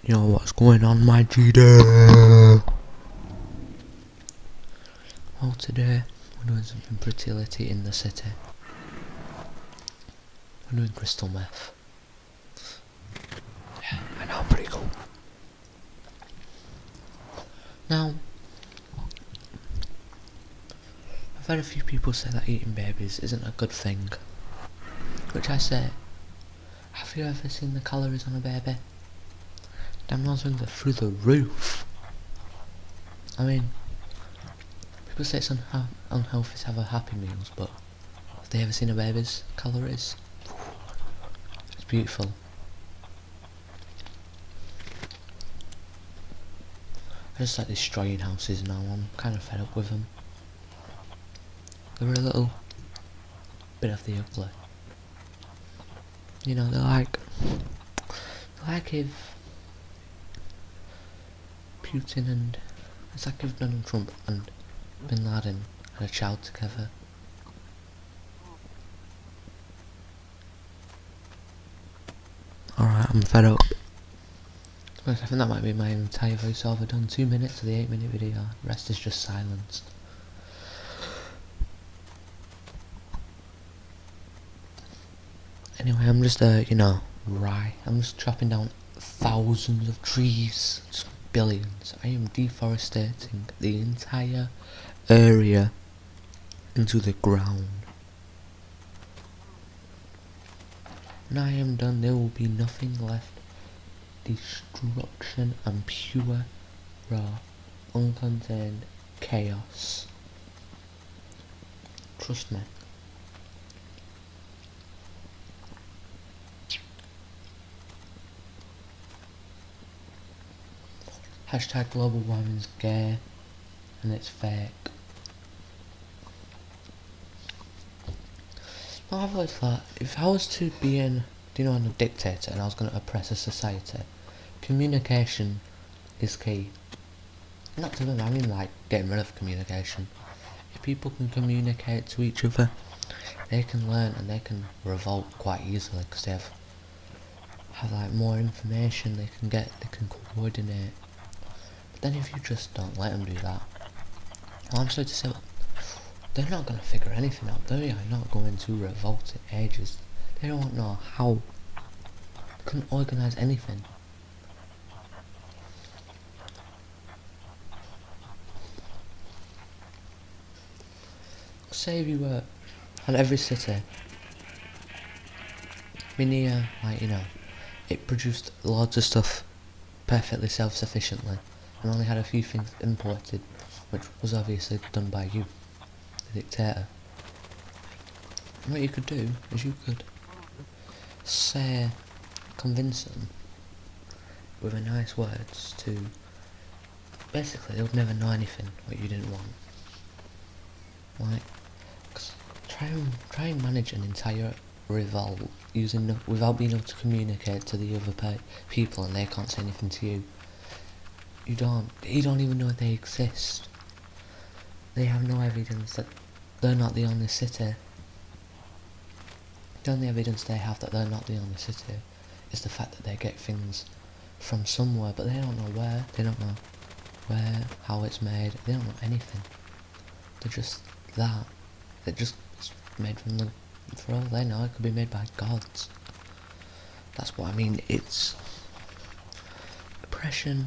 Yo, what's going on, my GD? Well, today we're doing something pretty litty in the city. We're doing crystal meth. Yeah, I know, pretty cool. Now, I've had a few people say that eating babies isn't a good thing. Which I say, have you ever seen the calories on a baby? Damn, those things are through the roof. I mean, people say it's unhealthy to have a Happy Meals, but have they ever seen a baby's calories? It's beautiful. I just like destroying houses now. I'm kind of fed up with them. They're a little bit of the ugly. You know, they're like if Putin and it's like if Donald Trump and Bin Laden had a child together. Alright, I'm fed up. I think that might be my entire voiceover done. 2 minutes of the 8-minute video. The rest is just silence. Anyway, I'm just I'm just chopping down thousands of trees, just billions. I am deforesting the entire area into the ground. When I am done, there will be nothing left. Destruction and pure, raw, uncontained chaos. Trust me. Hashtag global warming's gay and it's fake. Now I've always thought, if I was to be a dictator and I was going to oppress a society, communication is key. Not to them, I mean like getting rid of communication. If people can communicate to each other, they can learn and they can revolt quite easily because they have like more information, they can coordinate. But then if you just don't let them do that, well, I'm sorry to say, they're not going to figure anything out. They are not going to revolt in ages. They don't know how. They couldn't organise anything. Say if you were had every city near, it produced loads of stuff perfectly self-sufficiently and only had a few things imported, which was obviously done by you, the dictator. And what you could do is you could say, convince them with a nice words to basically they would never know anything what you didn't want. Like, try and manage an entire revolt without being able to communicate to the other people and they can't say anything to you. You don't even know they exist. They have no evidence that they're not the only city. The only evidence they have that they're not the only city is the fact that they get things from somewhere, but they don't know where, they don't know where, how it's made, they don't know anything. They're just that. They're just made from them. For all they know, it could be made by gods. That's what I mean. Oppression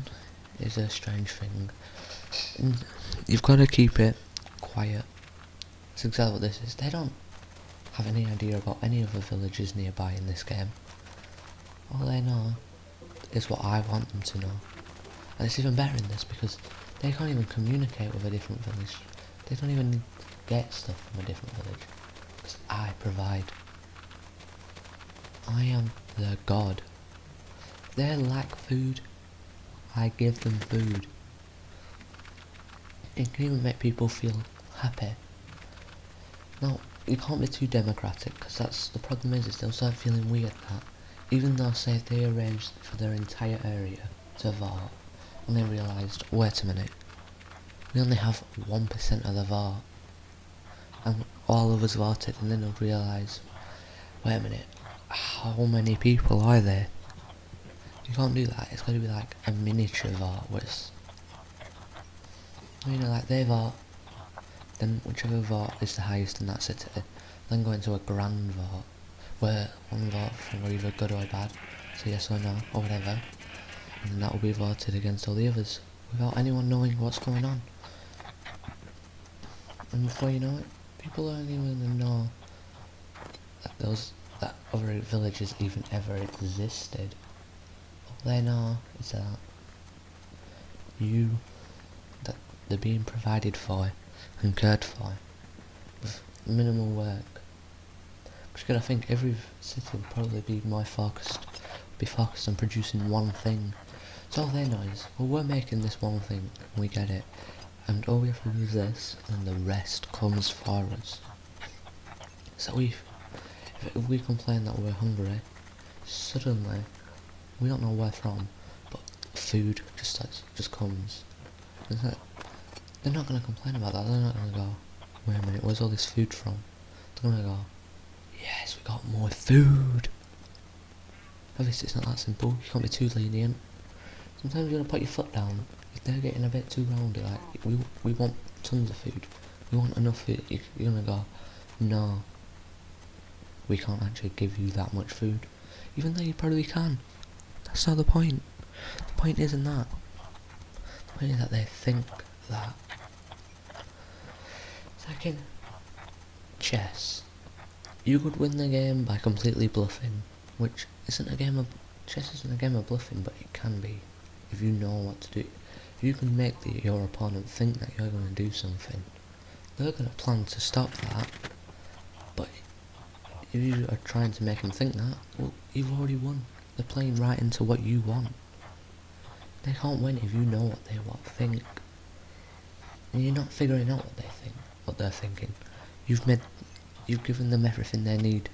is a strange thing. And you've got to keep it quiet. That's exactly what this is. They don't have any idea about any other villages nearby in this game. All they know is what I want them to know. And it's even better in this because they can't even communicate with a different village. They don't even get stuff from a different village. Because I provide. I am their god. If they lack food, I give them food. It can even make people feel happy. Now, you can't be too democratic, because that's the problem is they'll start feeling weird that even though say if they arranged for their entire area to vote and they realised, wait a minute, we only have 1% of the vote and all of us voted, and then they'll realise, wait a minute, how many people are there? You can't do that. It's got to be like a miniature vault, where it's, you know, like they vault, then whichever vault is the highest in that city, then go into a grand vault, where one vault from either good or bad, so yes or no, or whatever, and that will be voted against all the others, without anyone knowing what's going on. And before you know it, people aren't even going to know that other villages even ever existed. All they know is that that they're being provided for and cared for with minimal work. Because you gotta think every city will probably be focused on producing one thing. So all they know is, well, we're making this one thing and we get it, and all we have to do is this, and the rest comes for us. So if we complain that we're hungry, suddenly, we don't know where from, but food just comes. It's like, they're not going to complain about that. They're not going to go, wait a minute, where's all this food from? They're going to go, yes, we got more food. Obviously it's not that simple. You can't be too lenient. Sometimes you're going to put your foot down. If they're getting a bit too roundy, like, we want tons of food, we want enough food, you're going to go, no, we can't actually give you that much food. Even though you probably can. That's not the point. The point isn't that. The point is that they think that. Second, chess. You could win the game by completely bluffing, which isn't a game of... Chess isn't a game of bluffing, but it can be, if you know what to do. If you can make your opponent think that you're going to do something, they're going to plan to stop that, but if you are trying to make them think that, well, you've already won. They're playing right into what you want. They can't win if you know what they think. And you're not figuring out what they're thinking. You've given them everything they need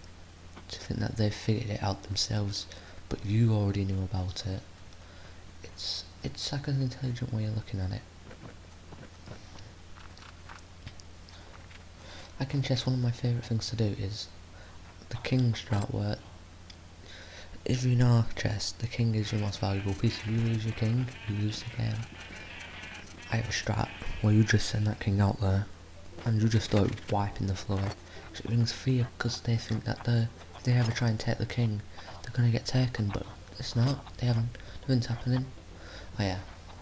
to think that they've figured it out themselves, but you already knew about it. It's like an intelligent way of looking at it. Like in chess, one of my favourite things to do is the king strat, where if you know chess, the king is your most valuable piece. If you lose your king, you lose the game. I have a strat where you just send that king out there and you just start wiping the floor. So it brings fear, because they think that if they ever try and take the king, they're gonna get taken, but it's not. Nothing's happening. Oh yeah,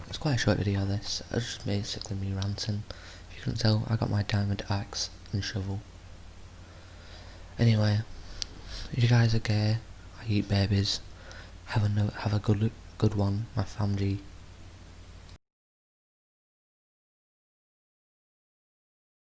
it's quite a short video this. It's just basically me ranting. If you couldn't tell, I got my diamond axe and shovel. Anyway, if you guys are gay, I eat babies, have a good one, my family